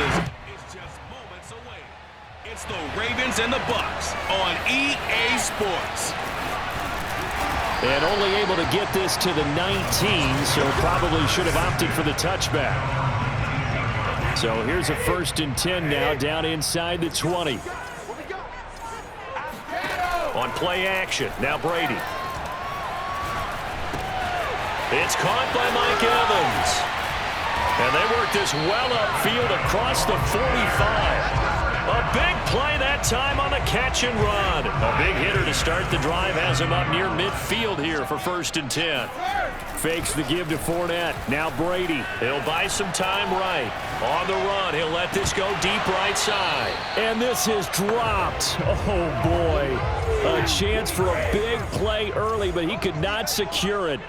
is just moments away. It's the Ravens and the Bucs on EA Sports. And only able to get this to the 19, so probably should have opted for the touchback. So here's a 1st and 10 now, down inside the 20. On play action, now Brady. It's caught by Mike Evans. And they work this well upfield across the 45. A big play that time on the catch and run. A big hitter to start the drive has him up near midfield here for 1st and 10. Fakes the give to Fournette. Now Brady. He'll buy some time right. On the run, he'll let this go deep right side. And this is dropped. Oh, boy. A chance for a big play early, but he could not secure it.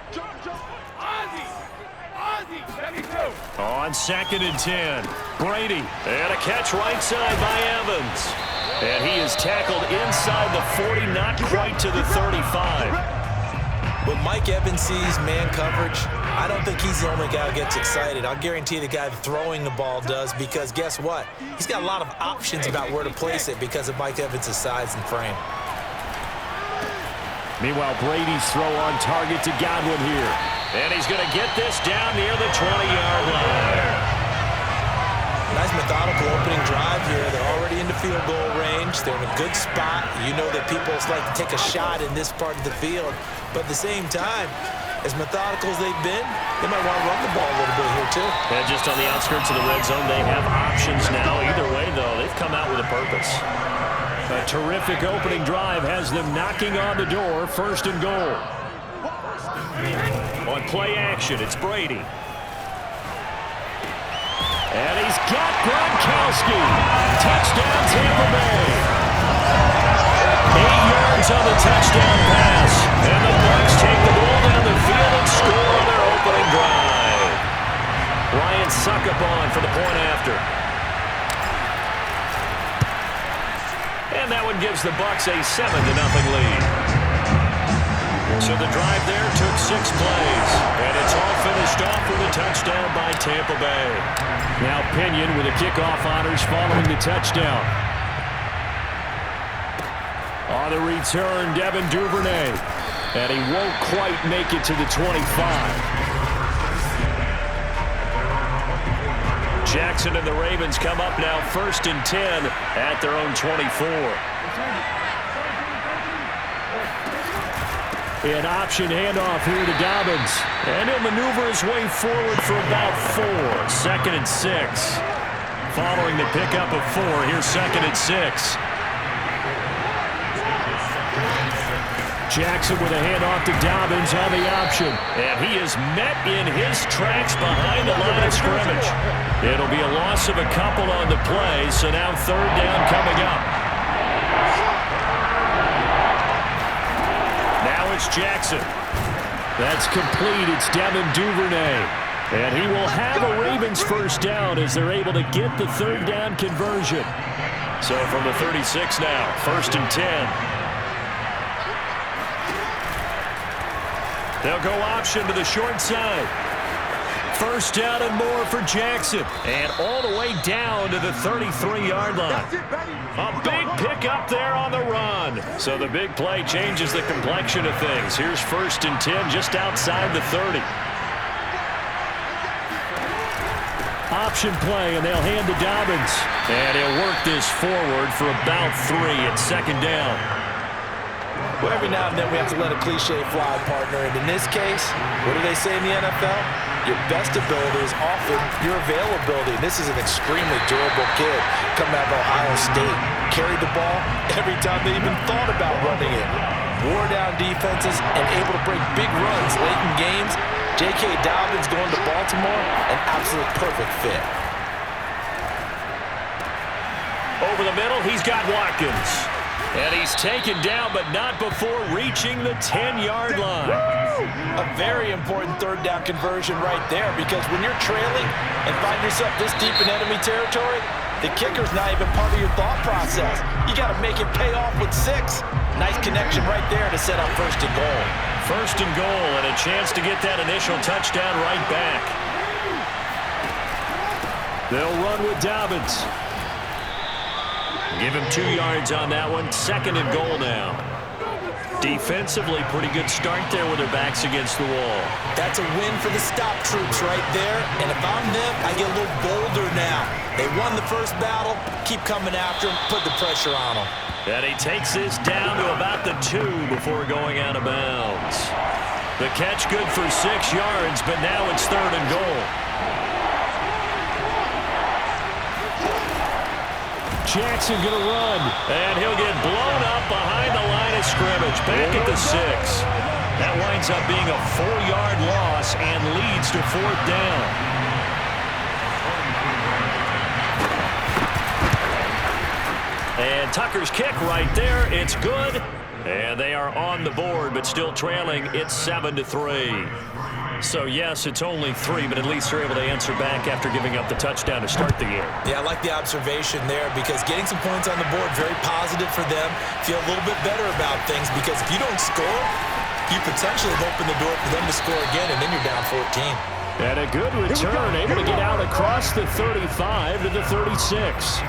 On 2nd and 10, Brady, and a catch right side by Evans. And he is tackled inside the 40, not quite to the 35. When Mike Evans sees man coverage, I don't think he's the only guy who gets excited. I'll guarantee the guy throwing the ball does, because guess what? He's got a lot of options about where to place it because of Mike Evans' size and frame. Meanwhile, Brady's throw on target to Godwin here. And he's going to get this down near the 20-yard line. Nice methodical opening drive here. They're already into field goal range. They're in a good spot. You know that people like to take a shot in this part of the field. But at the same time, as methodical as they've been, they might want to run the ball a little bit here too. And just on the outskirts of the red zone, they have options now. Either way, though, they've come out with a purpose. A terrific opening drive has them knocking on the door. 1st and goal. On play action, it's Brady. And he's got Gronkowski. Touchdown, Tampa Bay. 8 yards on the touchdown pass. And the Bucs take the ball down the field and score on their opening drive. Ryan Succopon for the point after. And that one gives the Bucs a 7-0 lead. So the drive there took 6 plays, and it's all finished off with a touchdown by Tampa Bay. Now Pinion with a kickoff honors following the touchdown. On the return, Devin Duvernay, and he won't quite make it to the 25. Jackson and the Ravens come up now 1st and 10 at their own 24. An option handoff here to Dobbins. And he'll maneuver his way forward for about 4. 2nd and 6. Following the pickup of 4, here's 2nd and 6. Jackson with a handoff to Dobbins on the option. And he is met in his tracks behind the line of scrimmage. It'll be a loss of a couple on the play, so now 3rd down coming up. It's Jackson. That's complete. It's Devin Duvernay. And he will have a Ravens 1st down as they're able to get the 3rd down conversion. So from the 36 now, 1st and 10. They'll go option to the short side. 1st down and more for Jackson. And all the way down to the 33-yard line. A big pickup there on the run. So the big play changes the complexion of things. Here's 1st and 10 just outside the 30. Option play, and they'll hand to Dobbins. And he'll work this forward for about 3 at 2nd down. Well, every now and then we have to let a cliche fly, partner. And in this case, what do they say in the NFL? Your best ability is often your availability. And this is an extremely durable kid coming out of Ohio State. Carried the ball every time they even thought about running it. Wore down defenses and able to break big runs late in games. J.K. Dobbins going to Baltimore, an absolute perfect fit. Over the middle, he's got Watkins. And he's taken down, but not before reaching the 10-yard line. A very important 3rd down conversion right there, because when you're trailing and find yourself this deep in enemy territory, the kicker's not even part of your thought process. You got to make it pay off with 6. Nice connection right there to set up 1st and goal. 1st and goal, and a chance to get that initial touchdown right back. They'll run with Dobbins. Give him 2 yards on that one. 2nd and goal now. Defensively, pretty good start there with their backs against the wall. That's a win for the stop troops right there. And if I'm them, I get a little bolder now. They won the first battle. Keep coming after them. Put the pressure on them. And he takes this down to about the 2 before going out of bounds. The catch good for 6 yards, but now it's 3rd and goal. Jackson going to run. And he'll get blown up behind the line of scrimmage. Back at the 6. That winds up being a 4-yard loss and leads to 4th down. And Tucker's kick right there. It's good. And they are on the board, but still trailing. It's 7-3. So, yes, it's only 3, but at least they're able to answer back after giving up the touchdown to start the game. Yeah, I like the observation there because getting some points on the board, very positive for them. Feel a little bit better about things because if you don't score, you potentially open the door for them to score again, and then you're down 14. And a good return, able to get out across the 35 to the 36.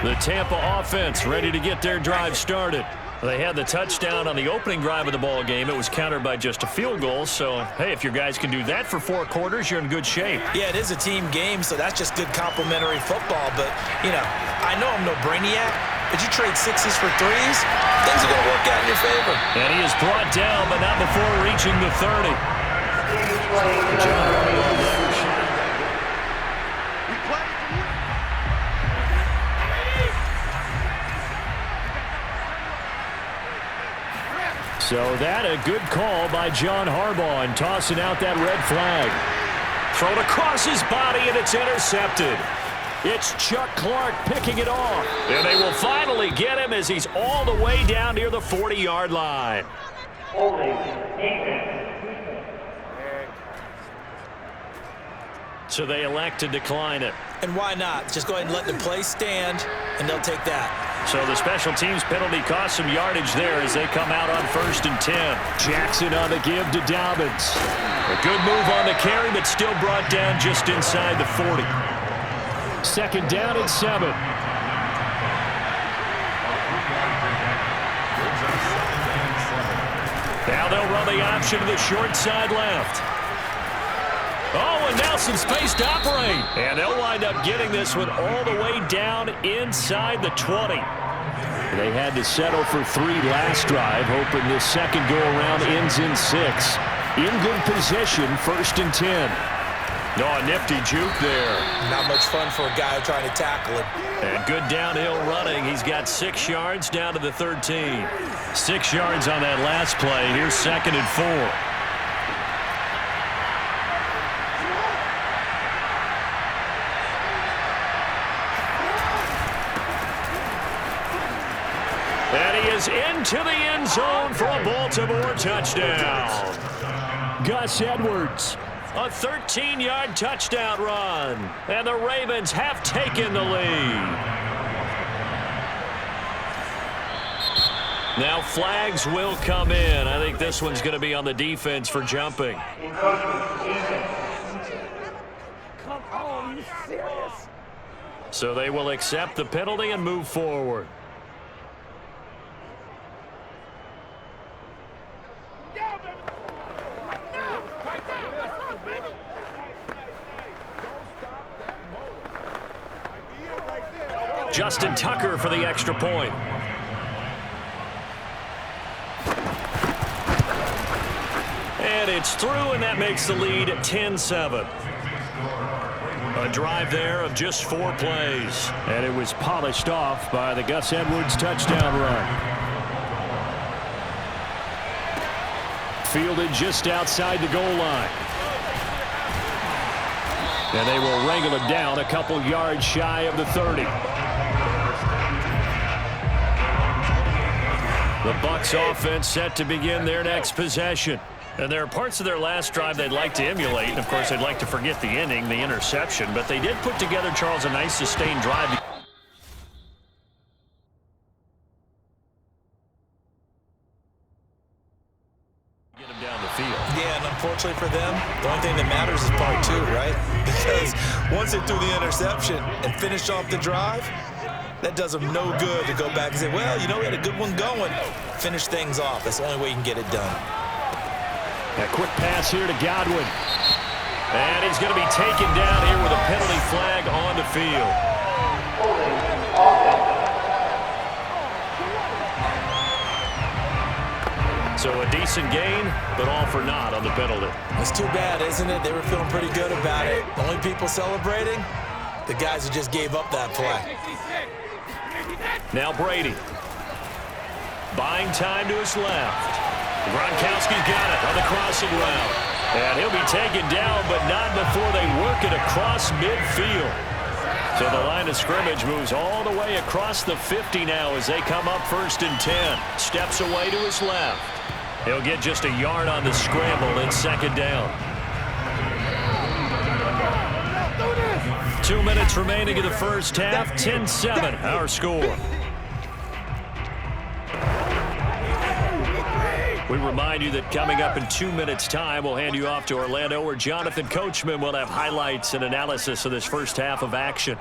The Tampa offense ready to get their drive started. They had the touchdown on the opening drive of the ball game. It was countered by just a field goal. So, hey, if your guys can do that for 4 quarters, you're in good shape. Yeah, it is a team game, so that's just good complimentary football. But, you know, I know I'm no brainiac, but you trade 6s for 3s, things are going to work out in your favor. And he is brought down, but not before reaching the 30. So that a good call by John Harbaugh and tossing out that red flag. Thrown across his body, and it's intercepted. It's Chuck Clark picking it off. And they will finally get him as he's all the way down near the 40-yard line. So they elect to decline it. And why not? Just go ahead and let the play stand, and they'll take that. So the special teams penalty cost some yardage there as they come out on 1st and 10. Jackson on the give to Dobbins. A good move on the carry, but still brought down just inside the 40. 2nd down and 7. Now they'll run the option to the short side left. Oh, and now some space to operate. And they'll wind up getting this one all the way down inside the 20. They had to settle for 3 last drive, hoping this second go-around ends in 6. In good position, 1st and 10. No, a nifty juke there. Not much fun for a guy trying to tackle him. And good downhill running. He's got 6 yards down to the 13. 6 yards on that last play. Here's 2nd and 4. And he is into the end zone for a Baltimore touchdown. Gus Edwards, a 13-yard touchdown run. And the Ravens have taken the lead. Now flags will come in. I think this one's going to be on the defense for jumping. Come on, you serious? So they will accept the penalty and move forward. Justin Tucker for the extra point. And it's through, and that makes the lead 10-7. A drive there of just 4 plays. And it was polished off by the Gus Edwards touchdown run. Fielded just outside the goal line. And they will wrangle it down a couple yards shy of the 30. The Bucs offense set to begin their next possession. And there are parts of their last drive they'd like to emulate. And, of course, they'd like to forget the inning, the interception. But they did put together, Charles, a nice sustained drive. Get him down the field. Yeah, and unfortunately for them, the only thing that matters is part 2, right? Once they threw the interception and finished off the drive, that does them no good to go back and say, well, you know, we had a good one going. Finish things off. That's the only way you can get it done. A quick pass here to Godwin. And he's going to be taken down here with a penalty flag on the field. So a decent gain, but all for naught on the penalty. It's too bad, isn't it? They were feeling pretty good about it. The only people celebrating, the guys who just gave up that play. Now Brady. Buying time to his left. Gronkowski's got it on the crossing route. And he'll be taken down, but not before they work it across midfield. So the line of scrimmage moves all the way across the 50 now as they come up 1st and 10. Steps away to his left. He'll get just a yard on the scramble in 2nd down. 2 minutes remaining in the first half. 10-7 our score. We remind you that coming up in 2 minutes' time, we'll hand you off to Orlando, where Jonathan Coachman will have highlights and analysis of this first half of action.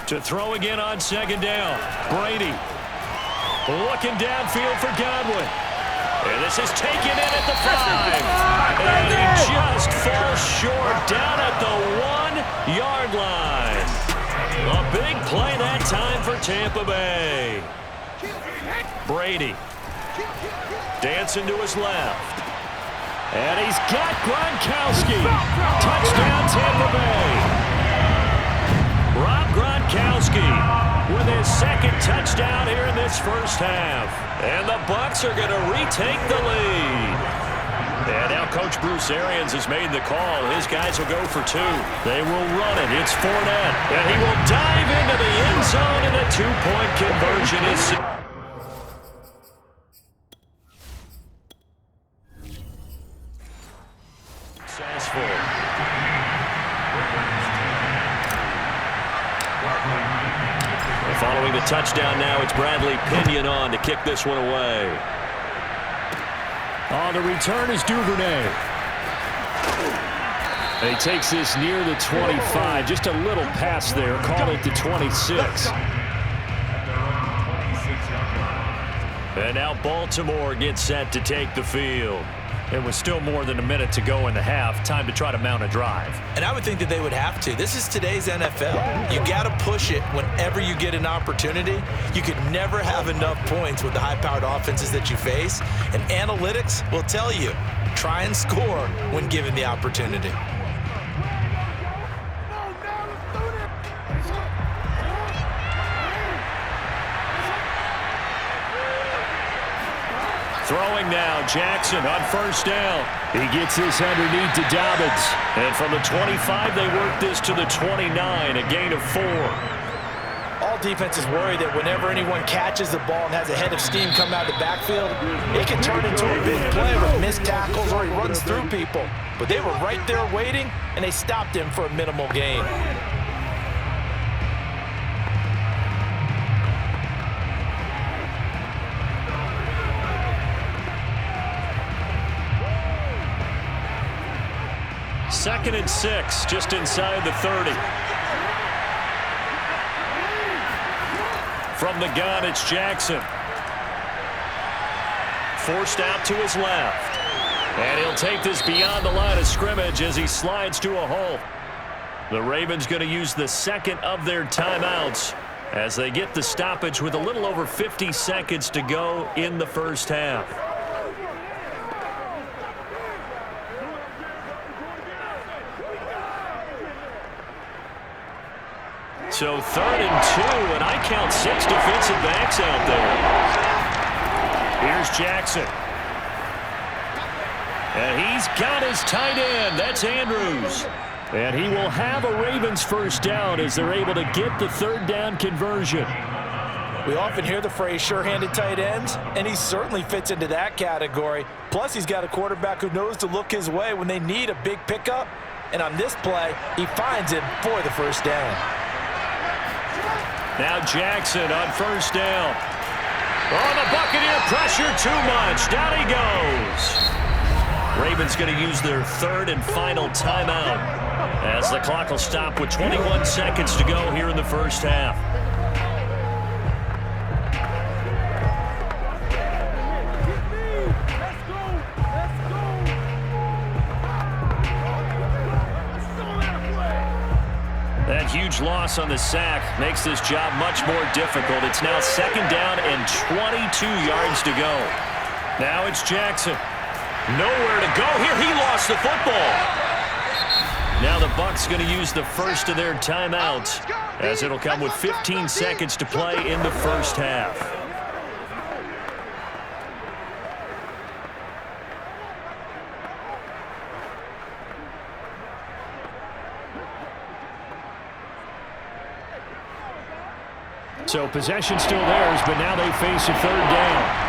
To throw again on 2nd down. Brady looking downfield for Godwin. And this is taken in at the 5. And he just falls short down at the 1-yard line. A big play that time for Tampa Bay. Brady dancing to his left. And he's got Gronkowski. Touchdown, Tampa Bay. Rob Gronkowski with his 2nd touchdown here in this first half. And the Bucs are going to retake the lead. And now Coach Bruce Arians has made the call. His guys will go for 2. They will run it. It's Fournette. And he will dive into the end zone, and a 2-point conversion is successful. Following the touchdown now, it's Bradley Pinion on to kick this one away. On the return is Duvernay. And he takes this near the 25. Just a little pass there. Call it the 26. And now Baltimore gets set to take the field. It was still more than a minute to go in the half. Time to try to mount a drive. And I would think that they would have to. This is today's NFL. You got to push it whenever you get an opportunity. You could never have enough points with the high-powered offenses that you face. And analytics will tell you, try and score when given the opportunity. Throwing now, Jackson on 1st down. He gets this underneath to Dobbins. And from the 25, they work this to the 29, a gain of 4. All defenses worry that whenever anyone catches the ball and has a head of steam come out of the backfield, it can turn into a big play with missed tackles or he runs through people. But they were right there waiting, and they stopped him for a minimal gain. Second and 6, just inside the 30. From the gun, it's Jackson. Forced out to his left. And he'll take this beyond the line of scrimmage as he slides to a halt. The Ravens going to use the 2nd of their timeouts as they get the stoppage with a little over 50 seconds to go in the first half. So 3rd and 2, and I count 6 defensive backs out there. Here's Jackson. And he's got his tight end. That's Andrews. And he will have a Ravens first down as they're able to get the 3rd down conversion. We often hear the phrase sure-handed tight ends, and he certainly fits into that category. Plus, he's got a quarterback who knows to look his way when they need a big pickup. And on this play, he finds him for the first down. Now Jackson on 1st down. Oh, the Buccaneer pressure too much. Down he goes. Ravens going to use their third and final timeout as the clock will stop with 21 seconds to go here in the first half. That huge loss on the sack makes this job much more difficult. It's now second down and 22 yards to go. Now it's Jackson. Nowhere to go here. He lost the football. Now the Bucs going to use the first of their timeouts as it'll come with 15 seconds to play in the first half. So possession still theirs, but now they face a third down.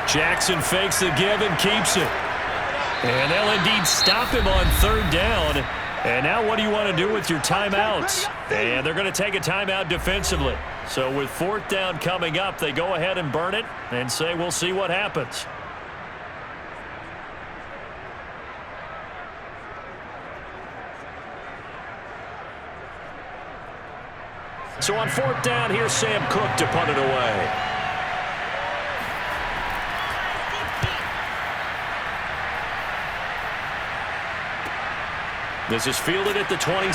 Jackson fakes the give and keeps it. And they'll indeed stop him on third down. And now what do you want to do with your timeouts? And they're going to take a timeout defensively. So with fourth down coming up, they go ahead and burn it and say we'll see what happens. So on fourth down, here's Sam Cook to punt it away. This is fielded at the 27.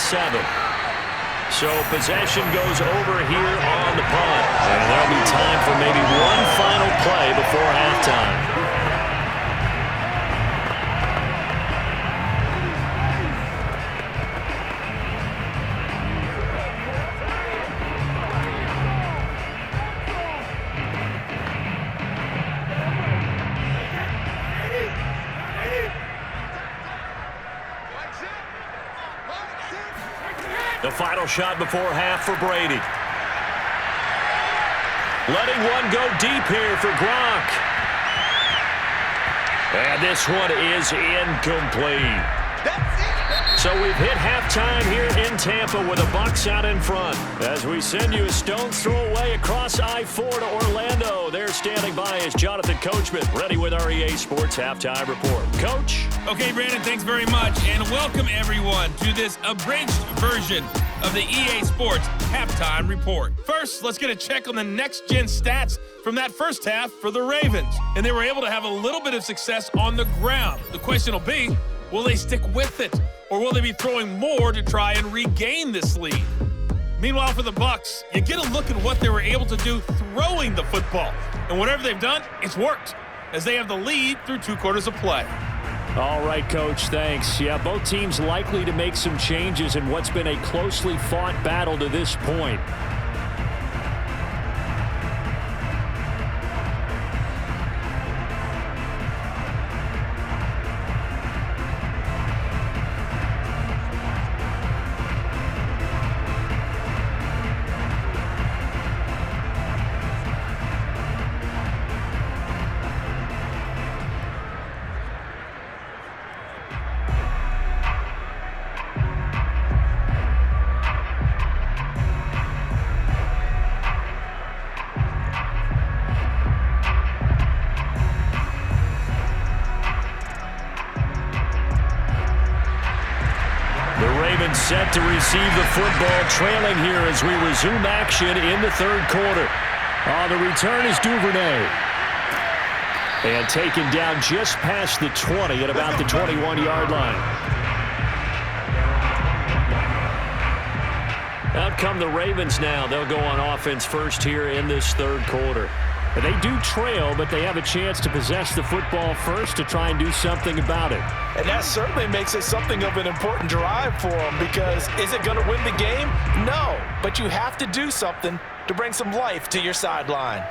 So possession goes over here on the punt. And there'll be time for maybe one final play before halftime. The final shot before half for Brady. Letting one go deep here for Gronk. And this one is incomplete. So we've hit halftime here in Tampa with the Bucs out in front. As we send you a stone's throw away across I-4 to Orlando. There standing by is Jonathan Coachman, ready with our EA Sports Halftime Report. Coach? Okay, Brandon, thanks very much. And welcome, everyone, to this abridged version of the EA Sports Halftime Report. First, let's get a check on the next-gen stats from that first half for the Ravens. And they were able to have a little bit of success on the ground. The question will be, will they stick with it? Or will they be throwing more to try and regain this lead? Meanwhile, for the Bucs, you get a look at what they were able to do throwing the football. And whatever they've done, it's worked, as they have the lead through 2 quarters of play. All right, Coach, thanks. Yeah, both teams likely to make some changes in what's been a closely fought battle to this point. Set to receive the football, trailing here as we resume action in the third quarter. The return is Duvernay. And taken down just past the 20 at about the 21-yard line. Out come the Ravens now. They'll go on offense first here in this third quarter. They do trail, but they have a chance to possess the football first to try and do something about it. And that certainly makes it something of an important drive for them, because is it going to win the game? No, but you have to do something to bring some life to your sideline.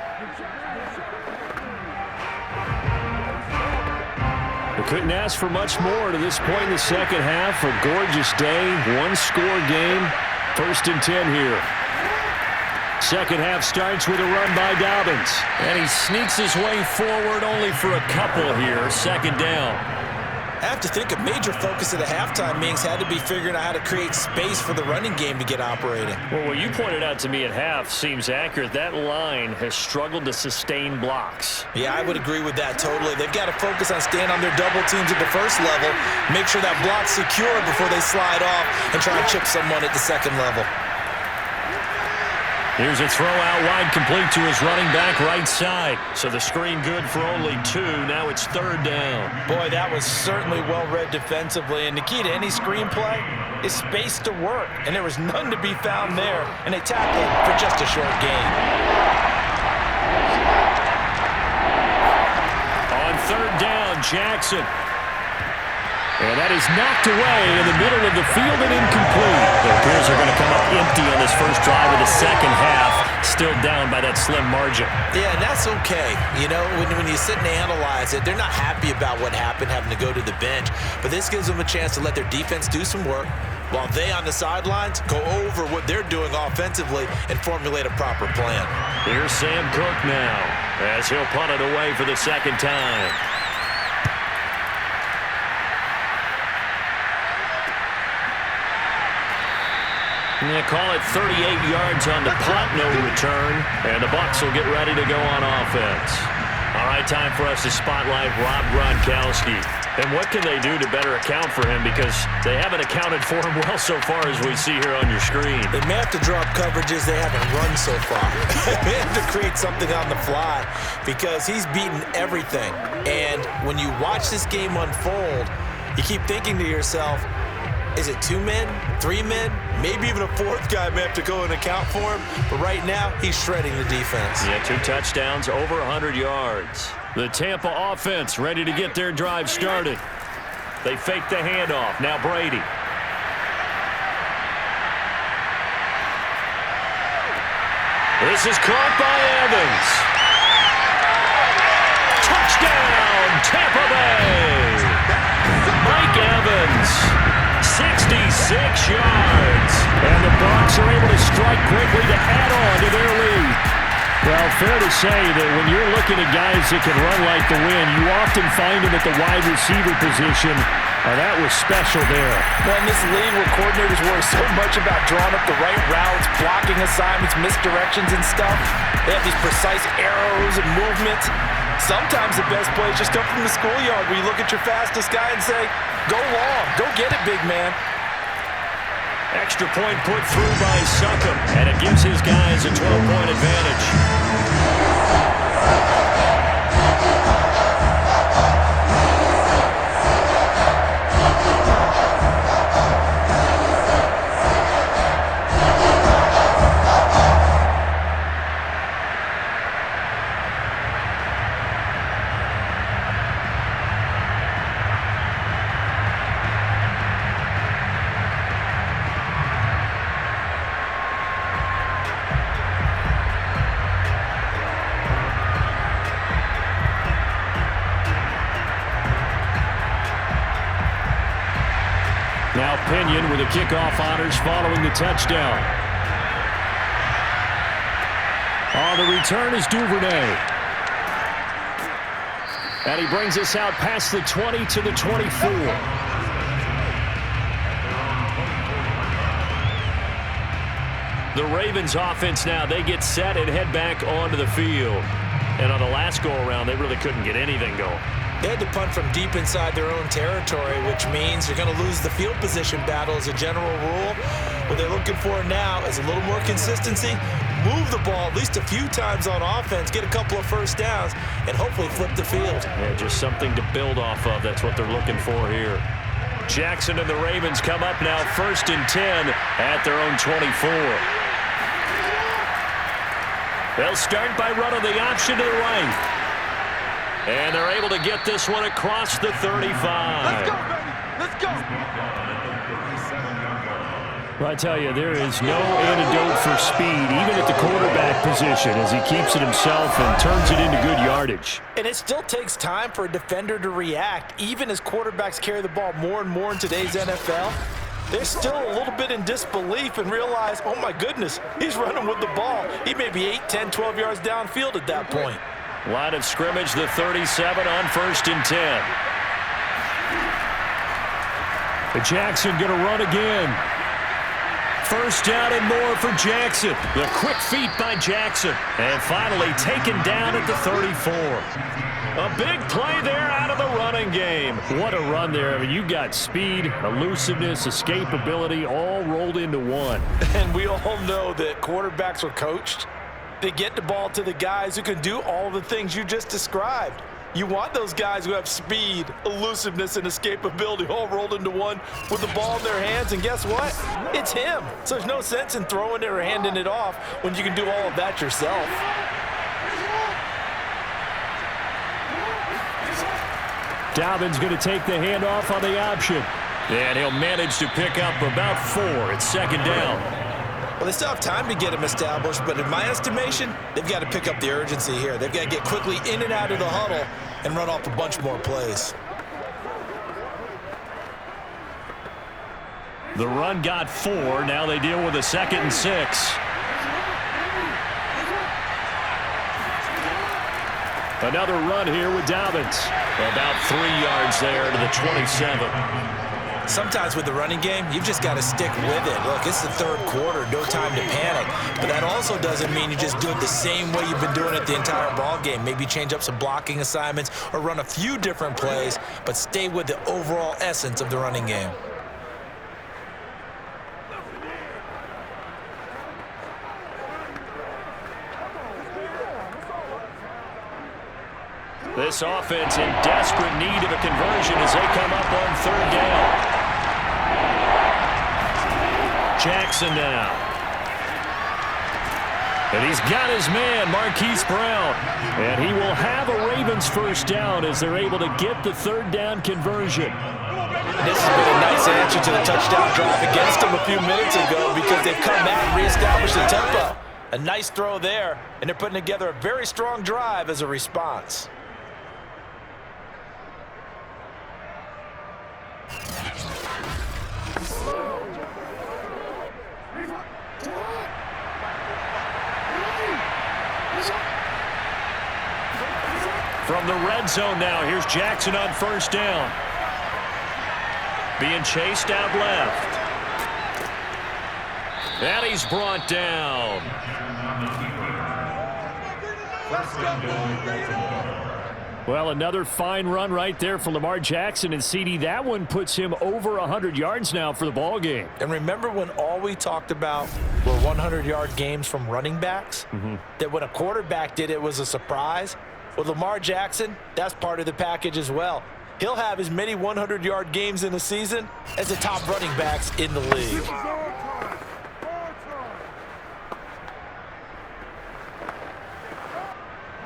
We couldn't ask for much more to this point in the second half. A gorgeous day, one-score game, 1st and 10 here. Second half starts with a run by Dobbins. And he sneaks his way forward only for a couple here. Second down. I have to think a major focus of the halftime meetings had to be figuring out how to create space for the running game to get operating. Well, what you pointed out to me at half seems accurate. That line has struggled to sustain blocks. Yeah, I would agree with that totally. They've got to focus on staying on their double teams at the first level, make sure that block's secure before they slide off and try and chip someone at the second level. Here's a throw out wide, complete to his running back right side. So the screen good for only 2. Now it's 3rd down. Boy, that was certainly well read defensively. And the key to any screenplay is space to work. And there was none to be found there. And they tackled for just a short gain. On 3rd down, Jackson. And that is knocked away in the middle of the field and incomplete. The Bears are going to come up empty on this first drive of the second half. Still down by that slim margin. Yeah, and that's okay. You know, when you sit and analyze it, they're not happy about what happened, having to go to the bench. But this gives them a chance to let their defense do some work while they on the sidelines go over what they're doing offensively and formulate a proper plan. Here's Sam Cook now as he'll punt it away for the second time. And they call it 38 yards on the punt, no return. And the Bucs will get ready to go on offense. All right, time for us to spotlight Rob Gronkowski. And what can they do to better account for him? Because they haven't accounted for him well so far as we see here on your screen. They may have to draw up coverages they haven't run so far. They have to create something on the fly because he's beaten everything. And when you watch this game unfold, you keep thinking to yourself, is it 2 men, 3 men, maybe even a 4th guy may have to go and account for him. But right now, he's shredding the defense. Yeah, 2 touchdowns, over 100 yards. The Tampa offense ready to get their drive started. They fake the handoff. Now Brady. This is caught by Evans. Touchdown, Tampa Bay. Mike Evans. 66 yards. And the Bucs are able to strike quickly to add on to their lead. Well, fair to say that when you're looking at guys that can run like the wind, you often find them at the wide receiver position. That was special there. Well, in this league where coordinators worry so much about drawing up the right routes, blocking assignments, misdirections and stuff, they have these precise arrows and movements. Sometimes the best plays just come from the schoolyard where you look at your fastest guy and say, go long, go get it, big man. Extra point put through by Succop, and it gives his guys a 12-point advantage. Now Pinion with the kickoff honors following the touchdown. On the return is Duvernay. And he brings us out past the 20 to the 24. The Ravens offense now, they get set and head back onto the field. And on the last go-around, they really couldn't get anything going. They had to punt from deep inside their own territory, which means you're going to lose the field position battle as a general rule. What they're looking for now is a little more consistency, move the ball at least a few times on offense, get a couple of first downs, and hopefully flip the field. Yeah, just something to build off of. That's what they're looking for here. Jackson and the Ravens come up now 1st and 10 at their own 24. They'll start by running the option to the right. And they're able to get this one across the 35. Let's go, baby. Let's go. Well, I tell you, there is no antidote for speed, even at the quarterback position, as he keeps it himself and turns it into good yardage. And it still takes time for a defender to react, even as quarterbacks carry the ball more and more in today's NFL. They're still a little bit in disbelief and realize, oh my goodness, he's running with the ball. He may be 8, 10, 12 yards downfield at that point. Line of scrimmage, the 37 on 1st and 10. Jackson going to run again. First down and more for Jackson. The quick feet by Jackson. And finally taken down at the 34. A big play there out of the running game. What a run there. I mean, you got speed, elusiveness, escapability all rolled into one. And we all know that quarterbacks are coached. They get the ball to the guys who can do all the things you just described. You want those guys who have speed, elusiveness, and escapability all rolled into one with the ball in their hands, and guess what? It's him. So there's no sense in throwing it or handing it off when you can do all of that yourself. Dobbins going to take the handoff on the option. And he'll manage to pick up about 4. It's second down. Well, they still have time to get him established, but in my estimation, they've got to pick up the urgency here. They've got to get quickly in and out of the huddle and run off a bunch more plays. The run got 4. Now they deal with a 2nd and 6. Another run here with Dobbins. About 3 yards there to the 27. Sometimes with the running game, you've just got to stick with it. Look, it's the third quarter, no time to panic. But that also doesn't mean you just do it the same way you've been doing it the entire ball game. Maybe change up some blocking assignments or run a few different plays, but stay with the overall essence of the running game. This offense in desperate need of a conversion as they come up on 3rd down. Jackson now. And he's got his man, Marquise Brown. And he will have a Ravens first down as they're able to get the 3rd down conversion. This has been a nice answer to the touchdown drive against them a few minutes ago because they've come back and reestablished the tempo. A nice throw there, and they're putting together a very strong drive as a response. From the red zone now, here's Jackson on first down. Being chased out left. And he's brought down. Well, another fine run right there for Lamar Jackson, and CD, that one puts him over 100 yards now for the ball game. And remember when all we talked about were 100-yard games from running backs? That when a quarterback did it was a surprise? Well, Lamar Jackson, that's part of the package as well. He'll have as many 100-yard games in a season as the top running backs in the league.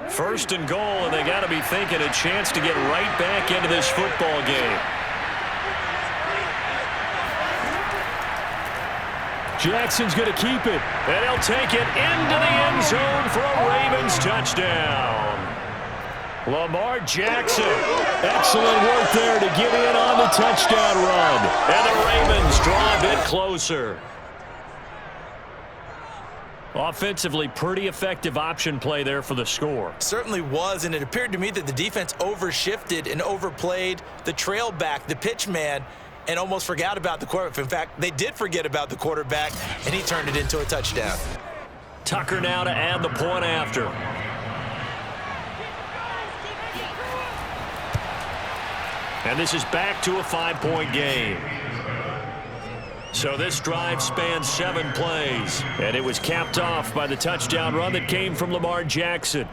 First and goal, and they got to be thinking a chance to get right back into this football game. Jackson's going to keep it, and he'll take it into the end zone for a Ravens touchdown. Lamar Jackson, excellent work there to get in on the touchdown run. And the Ravens draw a bit closer. Offensively, pretty effective option play there for the score. Certainly was, and it appeared to me that the defense overshifted and overplayed the trail back, the pitch man, and almost forgot about the quarterback. In fact, they did forget about the quarterback, and he turned it into a touchdown. Tucker now to add the point after. And this is back to a 5-point game. So this drive spans 7 plays, and it was capped off by the touchdown run that came from Lamar Jackson.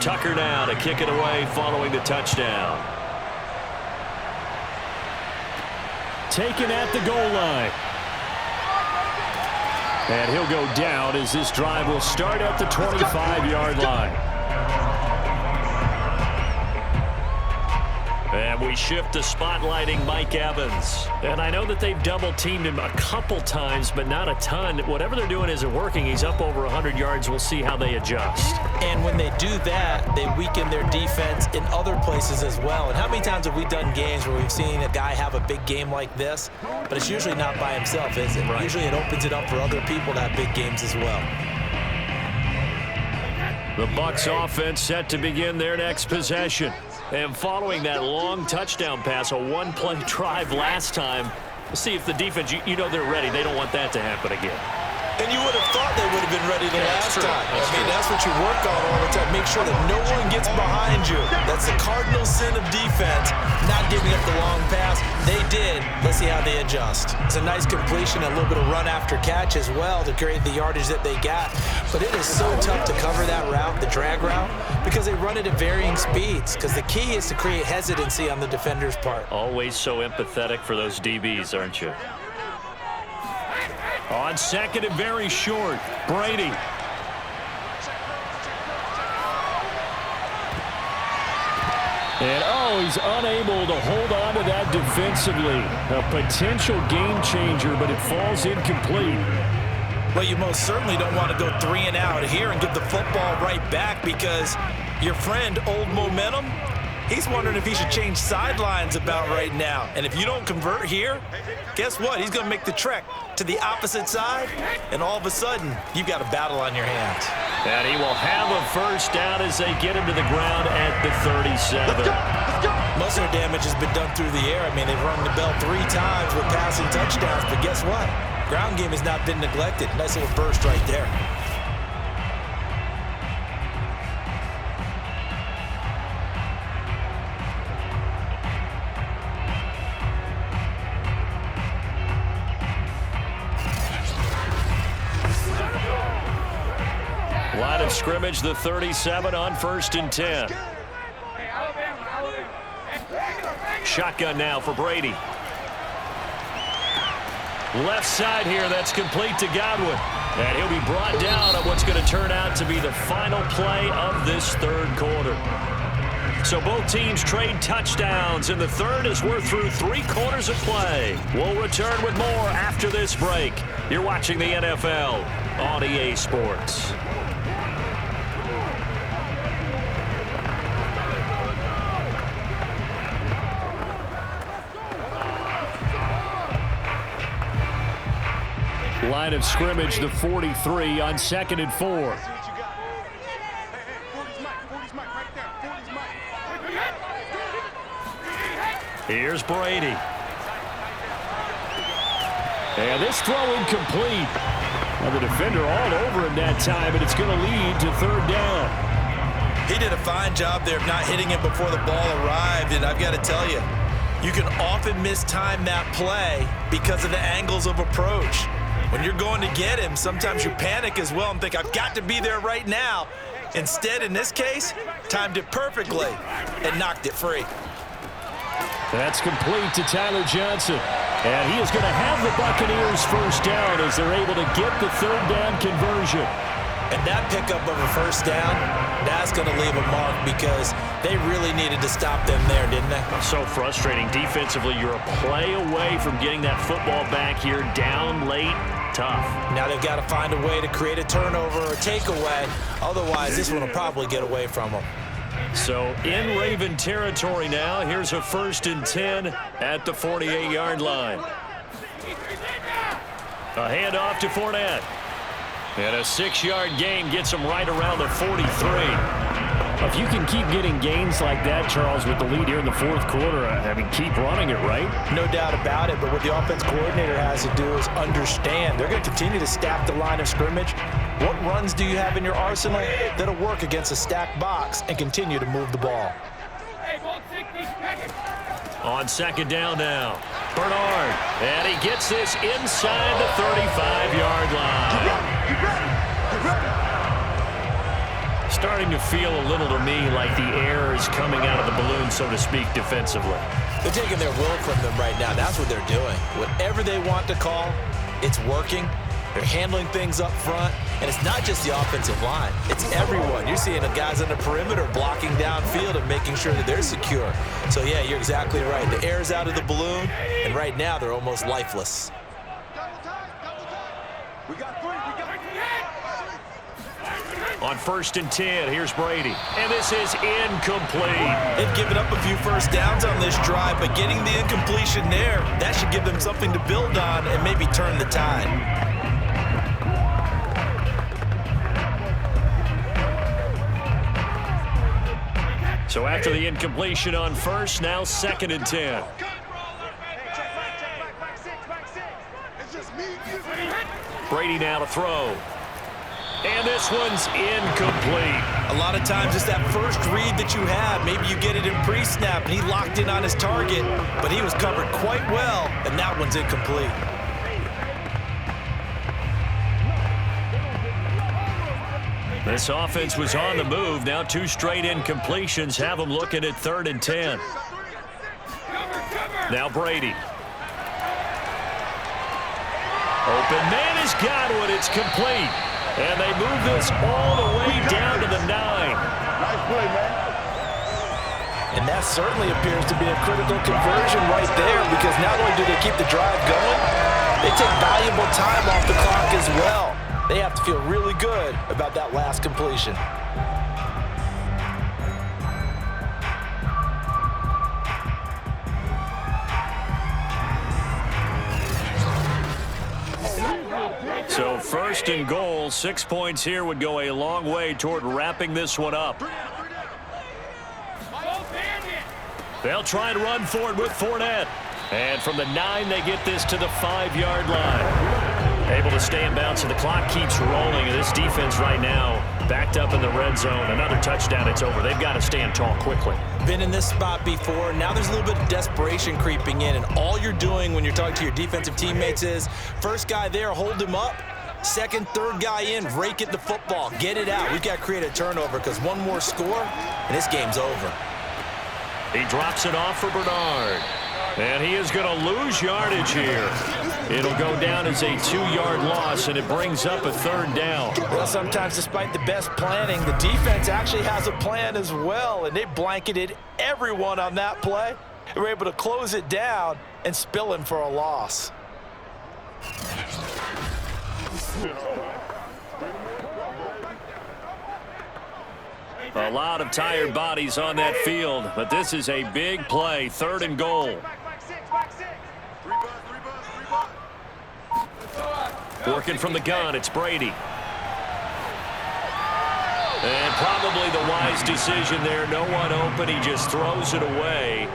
Tucker now to kick it away following the touchdown. Taken at the goal line. And he'll go down as this drive will start at the 25-yard line. And we shift to spotlighting Mike Evans. And I know that they've double-teamed him a couple times, but not a ton. Whatever they're doing isn't working. He's up over 100 yards. We'll see how they adjust. And when they do that, they weaken their defense in other places as well. And how many times have we done games where we've seen a guy have a big game like this, but it's usually not by himself, is it? Right. Usually it opens it up for other people to have big games as well. The Bucs offense set to begin their next possession. And following that long touchdown pass, a one-play drive last time, let's see if the defense, you know they're ready. They don't want that to happen again. And you would have thought they would have been ready the last time. That's what you work on all the time. Make sure that no one gets behind you. That's the cardinal sin of defense, not giving up the long pass. They did. Let's see how they adjust. It's a nice completion, a little bit of run after catch as well to create the yardage that they got. But it is so tough to cover that route, the drag route, because they run it at varying speeds. Because the key is to create hesitancy on the defender's part. Always so empathetic for those DBs, aren't you? On second and very short, Brady. And, he's unable to hold on to that defensively. A potential game changer, but it falls incomplete. Well, you most certainly don't want to go 3 and out here and give the football right back because your friend, Old Momentum, he's wondering if he should change sidelines about right now. And if you don't convert here, guess what? He's going to make the trek to the opposite side, and all of a sudden, you've got a battle on your hands. And he will have a first down as they get him to the ground at the 37. Let's go. Most of their damage has been done through the air. I mean, they've rung the bell 3 times with passing touchdowns, but guess what? Ground game has not been neglected. Nice little burst right there. Line of scrimmage, the 37 on 1st and 10. Shotgun now for Brady. Left side here, that's complete to Godwin. And he'll be brought down on what's going to turn out to be the final play of this third quarter. So both teams trade touchdowns in the third as we're through 3 quarters of play. We'll return with more after this break. You're watching the NFL on EA Sports. Line of scrimmage, the 43 on 2nd and 4. Here's Brady. And this throw incomplete. Well, the defender all over him that time, and it's going to lead to 3rd down. He did a fine job there of not hitting it before the ball arrived, and I've got to tell you, you can often mistime that play because of the angles of approach. When you're going to get him, sometimes you panic as well and think, I've got to be there right now. Instead, in this case, timed it perfectly and knocked it free. That's complete to Tyler Johnson. And he is going to have the Buccaneers first down as they're able to get the 3rd down conversion. And that pickup of a first down, that's going to leave a mark because they really needed to stop them there, didn't they? So frustrating. Defensively, you're a play away from getting that football back here down late. Tough. Now they've got to find a way to create a turnover or a takeaway. Otherwise, this one will probably get away from them. So in Raven territory now. Here's a 1st and 10 at the 48-yard line. A handoff to Fournette. And a 6-yard gain gets him right around the 43. If you can keep getting gains like that, Charles, with the lead here in the 4th quarter, I mean, keep running it, right? No doubt about it, but what the offense coordinator has to do is understand. They're going to continue to stack the line of scrimmage. What runs do you have in your arsenal that'll work against a stacked box and continue to move the ball? On 2nd down now, Bernard. And he gets this inside the 35-yard line. Starting to feel a little to me like the air is coming out of the balloon, so to speak, defensively. They're taking their will from them right now. That's what they're doing. Whatever they want to call, it's working. They're handling things up front, And it's not just the offensive line. It's everyone. You're seeing the guys on the perimeter blocking downfield and making sure that they're secure. So, yeah, you're exactly right. The air's out of the balloon, and right now they're almost lifeless. We got 3. We got 3. On 1st and 10, here's Brady. And this is incomplete. They've given up a few first downs on this drive, but getting the incompletion there, that should give them something to build on and maybe turn the tide. So after the incompletion on 1st, now 2nd and 10. Brady now to throw. And this one's incomplete. A lot of times it's that first read that you have. Maybe you get it in pre-snap, and he locked in on his target, but he was covered quite well, and that one's incomplete. This offense was on the move. Now 2 straight incompletions have them looking at 3rd and 10. Now Brady. Open man has got one. It's complete. And they move this all the way down to the 9. Nice play, man. And that certainly appears to be a critical conversion right there, because not only do they keep the drive going, they take valuable time off the clock as well. They have to feel really good about that last completion. So 1st and goal, 6 points here would go a long way toward wrapping this one up. They'll try and run for it with Fournette. And from the 9, they get this to the 5-yard line. Able to stay in bounds, and the clock keeps rolling. And this defense right now backed up in the red zone. Another touchdown, it's over. They've got to stand tall quickly. Been in this spot before. Now there's a little bit of desperation creeping in, and all you're doing when you're talking to your defensive teammates is, first guy there, hold him up. Second, third guy in, rake at the football. Get it out. We've got to create a turnover, because one more score, and this game's over. He drops it off for Bernard. And he is going to lose yardage here. It'll go down as a 2-yard loss, and it brings up a 3rd down. Well, sometimes despite the best planning, the defense actually has a plan as well, and they blanketed everyone on that play. They were able to close it down and spill in for a loss. A lot of tired bodies on that field, but this is a big play, 3rd and goal. Working from the gun, it's Brady. And probably the wise decision there. No one open. He just throws it away.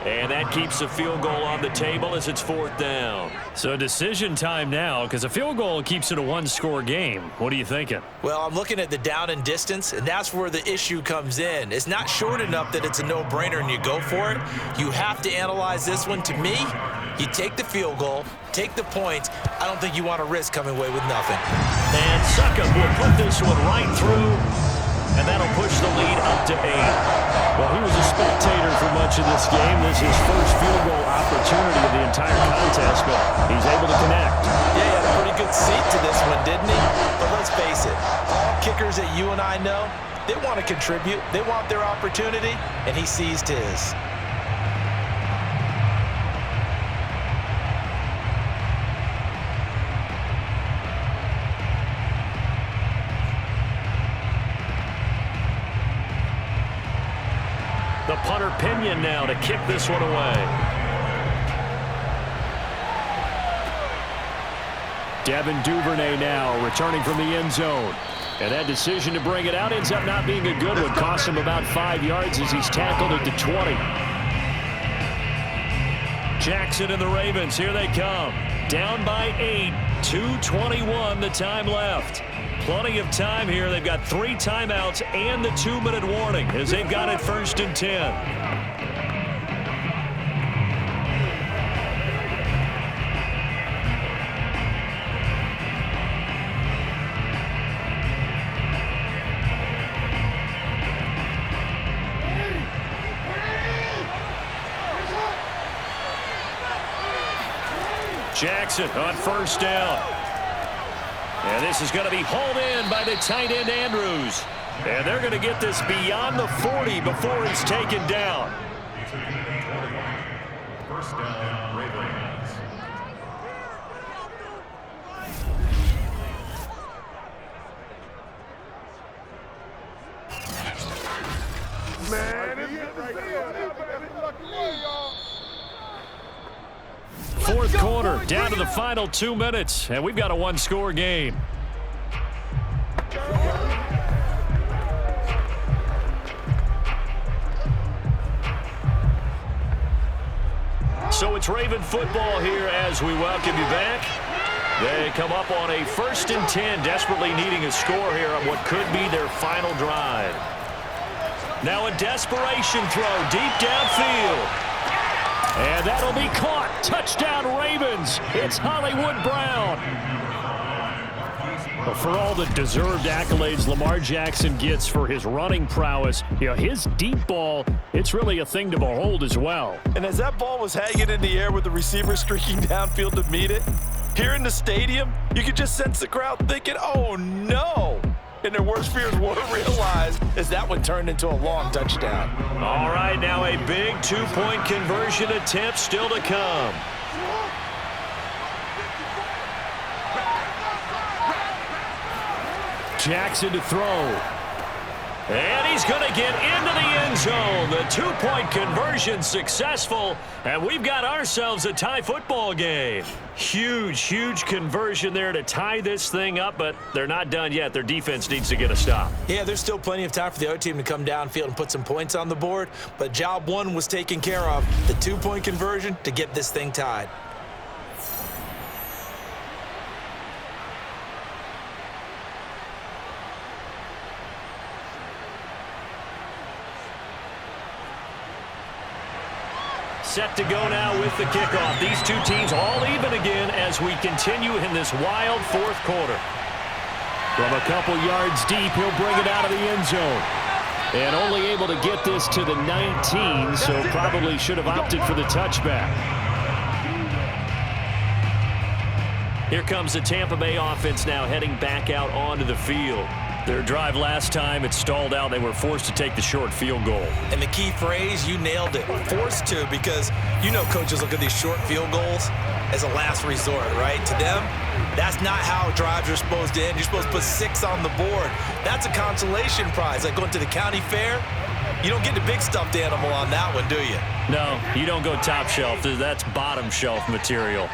And that keeps the field goal on the table as it's 4th down. So decision time now, because a field goal keeps it a 1-score game. What are you thinking? Well, I'm looking at the down and distance, and that's where the issue comes in. It's not short enough that it's a no-brainer and you go for it. You have to analyze this one. To me, you take the field goal, take the points. I don't think you want to risk coming away with nothing. And Succop will put this one right through, and that'll push the lead up to 8. Well, he was a spectator for much of this game. This is his first field goal opportunity of the entire contest, but he's able to connect. Yeah, he had a pretty good seat to this one, didn't he? But let's face it, all kickers that you and I know, they want to contribute. They want their opportunity, and he seized his. The punter Pinion now to kick this one away. Devin Duvernay now returning from the end zone. And that decision to bring it out ends up not being a good one. Cost him about 5 yards as he's tackled at the 20. Jackson and the Ravens, here they come. Down by 8, 2:21 the time left. Plenty of time here. They've got 3 timeouts and the 2-minute warning as they've got it 1st and 10. Jackson on 1st down. And this is going to be hauled in by the tight end, Andrews. And they're going to get this beyond the 40 before it's taken down. First down, Ravens. Man, it's good to see you. Fourth quarter, down to the final 2 minutes, and we've got a one-score game. So it's Raven football here as we welcome you back. They come up on a 1st and 10, desperately needing a score here on what could be their final drive. Now a desperation throw deep downfield. And that'll be caught. Touchdown Ravens. It's Hollywood Brown. Well, for all the deserved accolades Lamar Jackson gets for his running prowess, his deep ball, it's really a thing to behold as well. And as that ball was hanging in the air with the receiver streaking downfield to meet it, here in the stadium, you could just sense the crowd thinking, oh no. And their worst fears were realized as that one turned into a long touchdown. All right, now a big 2-point conversion attempt still to come. Jackson to throw. And he's going to get into the end zone. The 2-point conversion successful, and we've got ourselves a tie football game. Huge, huge conversion there to tie this thing up, but they're not done yet. Their defense needs to get a stop. Yeah, there's still plenty of time for the other team to come downfield and put some points on the board, but job one was taken care of. The 2-point conversion to get this thing tied. Set to go now with the kickoff. These two teams all even again as we continue in this wild 4th quarter. From a couple yards deep, he'll bring it out of the end zone. And only able to get this to the 19, so probably should have opted for the touchback. Here comes the Tampa Bay offense now heading back out onto the field. Their drive last time, it stalled out. They were forced to take the short field goal. And the key phrase, you nailed it, forced to, because coaches look at these short field goals as a last resort, right? To them, that's not how drives are supposed to end. You're supposed to put 6 on the board. That's a consolation prize, like going to the county fair. You don't get the big stuffed animal on that one, do you? No, you don't go top shelf. That's bottom shelf material.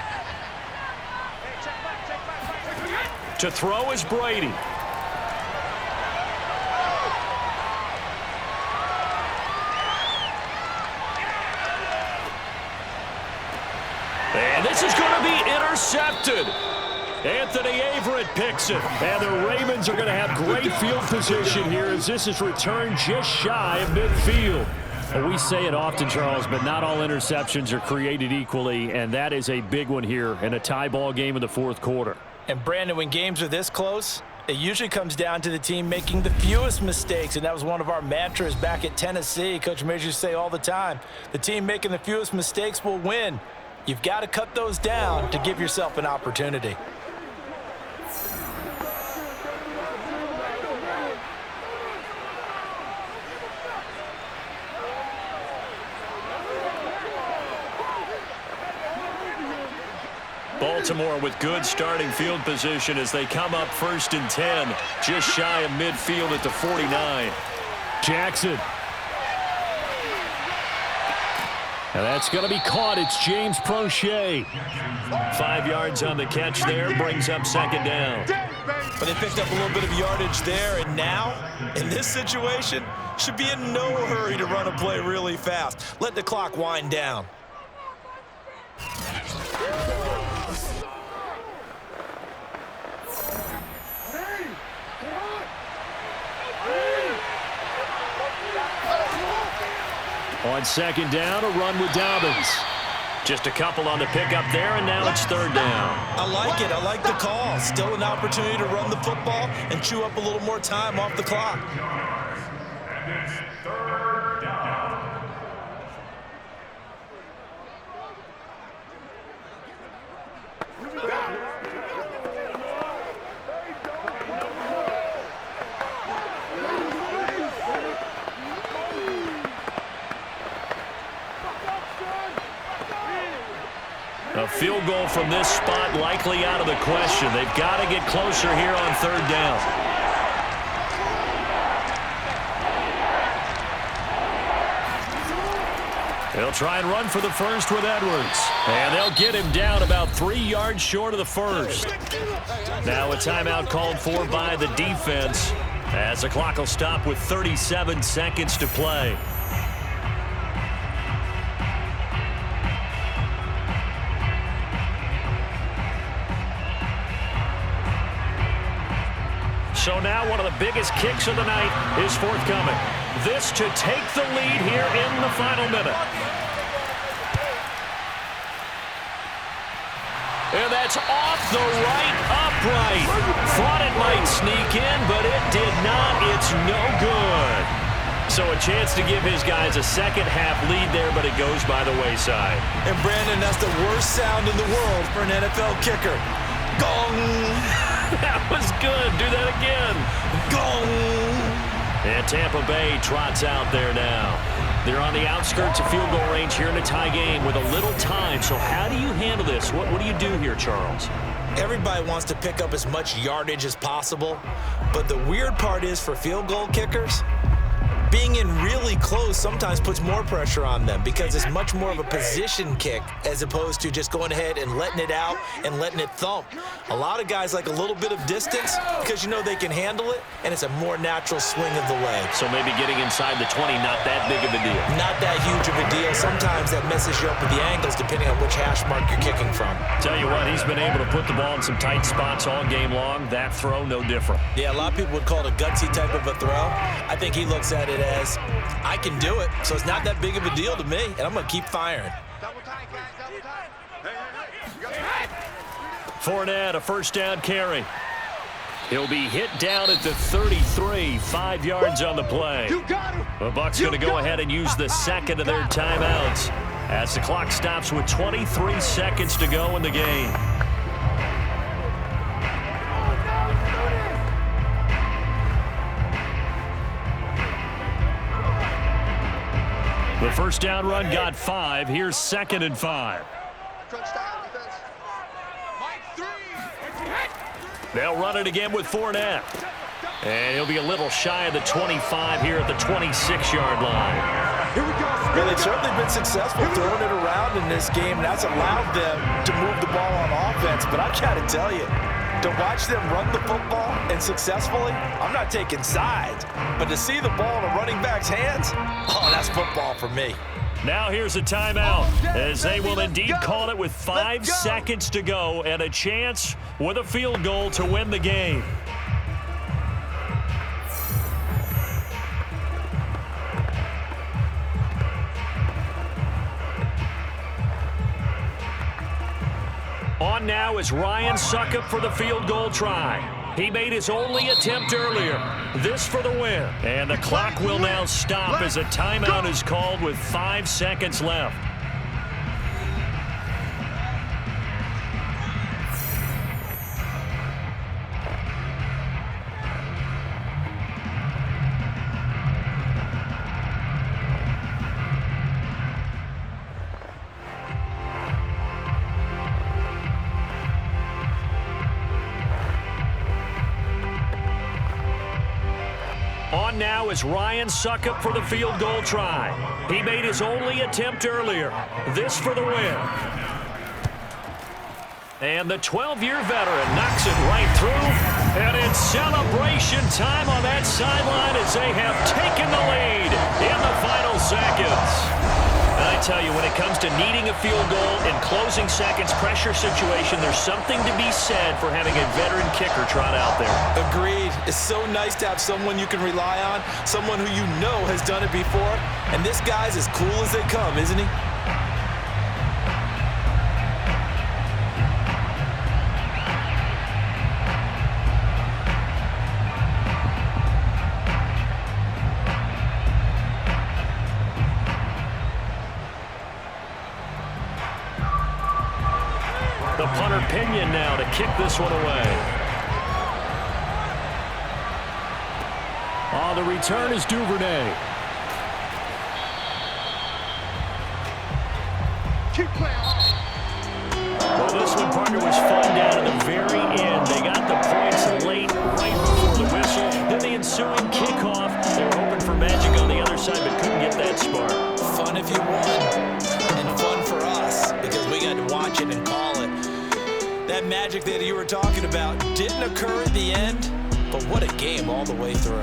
To throw is Brady. And this is going to be intercepted. Anthony Averett picks it. And the Ravens are going to have great field position here as this is returned just shy of midfield. Well, we say it often, Charles, but not all interceptions are created equally, and that is a big one here in a tie ball game in the 4th quarter. And Brandon, when games are this close, it usually comes down to the team making the fewest mistakes, and that was one of our mantras back at Tennessee. Coach Major used to say all the time, the team making the fewest mistakes will win. You've got to cut those down to give yourself an opportunity. Baltimore with good starting field position as they come up 1st and 10, just shy of midfield at the 49. Jackson. And that's going to be caught. It's James Prochet. 5 yards on the catch there, brings up 2nd down. But they picked up a little bit of yardage there, and now, in this situation, should be in no hurry to run a play really fast. Let the clock wind down. On 2nd down, a run with Dobbins. Just a couple on the pickup there, and now it's 3rd down. I like it. I like the call. Still an opportunity to run the football and chew up a little more time off the clock. And it's 3rd down. A field goal from this spot likely out of the question. They've got to get closer here on third down. They'll try and run for the first with Edwards. And they'll get him down about 3 yards short of the first. Now a timeout called for by the defense as the clock will stop with 37 seconds to play. So now one of the biggest kicks of the night is forthcoming. This to take the lead here in the final minute. And that's off the right upright. Thought it might sneak in, but it did not. It's no good. So a chance to give his guys a second-half lead there, but it goes by the wayside. And Brandon, that's the worst sound in the world for an NFL kicker. Gong! That was good. Do that again. Gong! And Tampa Bay trots out there now. They're on the outskirts of field goal range here in a tie game with a little time. So how do you handle this? What do you do here, Charles? Everybody wants to pick up as much yardage as possible, but the weird part is for field goal kickers, being in really close sometimes puts more pressure on them because it's much more of a position kick as opposed to just going ahead and letting it out and letting it thump. A lot of guys like a little bit of distance because you know they can handle it, and it's a more natural swing of the leg. So maybe getting inside the 20, not that big of a deal. Not that huge of a deal. Sometimes that messes you up with the angles depending on which hash mark you're kicking from. Tell you what, he's been able to put the ball in some tight spots all game long. That throw, no different. Yeah, a lot of people would call it a gutsy type of a throw. I think he looks at it as, I can do it, so it's not that big of a deal to me, and I'm going to keep firing. Fournette, a first down carry. He'll be hit down at the 33, 5 yards on the play. The Bucs going to go ahead and use the second of their timeouts as the clock stops with 23 seconds to go in the game. The first down run got 5. Here's 2nd and 5. They'll run it again with Fournette. And he'll be a little shy of the 25 here at the 26-yard line. Here we go. Well, they've certainly been successful throwing it around in this game, and that's allowed them to move the ball on offense. But I've got to tell you, to watch them run the football and successfully, I'm not taking sides. But to see the ball in a running back's hands, oh, that's football for me. Now here's a timeout as they will indeed call it with 5 seconds to go and a chance with a field goal to win the game. On now is Ryan Succop for the field goal try. He made his only attempt earlier. This for the win. And the clock will now stop as a timeout is called with 5 seconds left. On now is Ryan Succop for the field goal try. He made his only attempt earlier. This for the win. And the 12-year veteran knocks it right through. And it's celebration time on that sideline as they have taken the lead in the final seconds. And I tell you, when it comes to needing a field goal in closing seconds pressure situation, there's something to be said for having a veteran kicker trot out there. Agreed. It's so nice to have someone you can rely on, someone who you know has done it before. And this guy's as cool as they come, isn't he? The punter Pinion now to kick this one away. On the return is Duvernay. Keep playing. Well, this one, partner, was fun down to the very end. They got the points late, right before the whistle. Then the ensuing kickoff. They were hoping for magic on the other side, but couldn't get that spark. Fun if you won, and fun for us, because we got to watch it and call it. That magic that you were talking about didn't occur at the end, but what a game all the way through.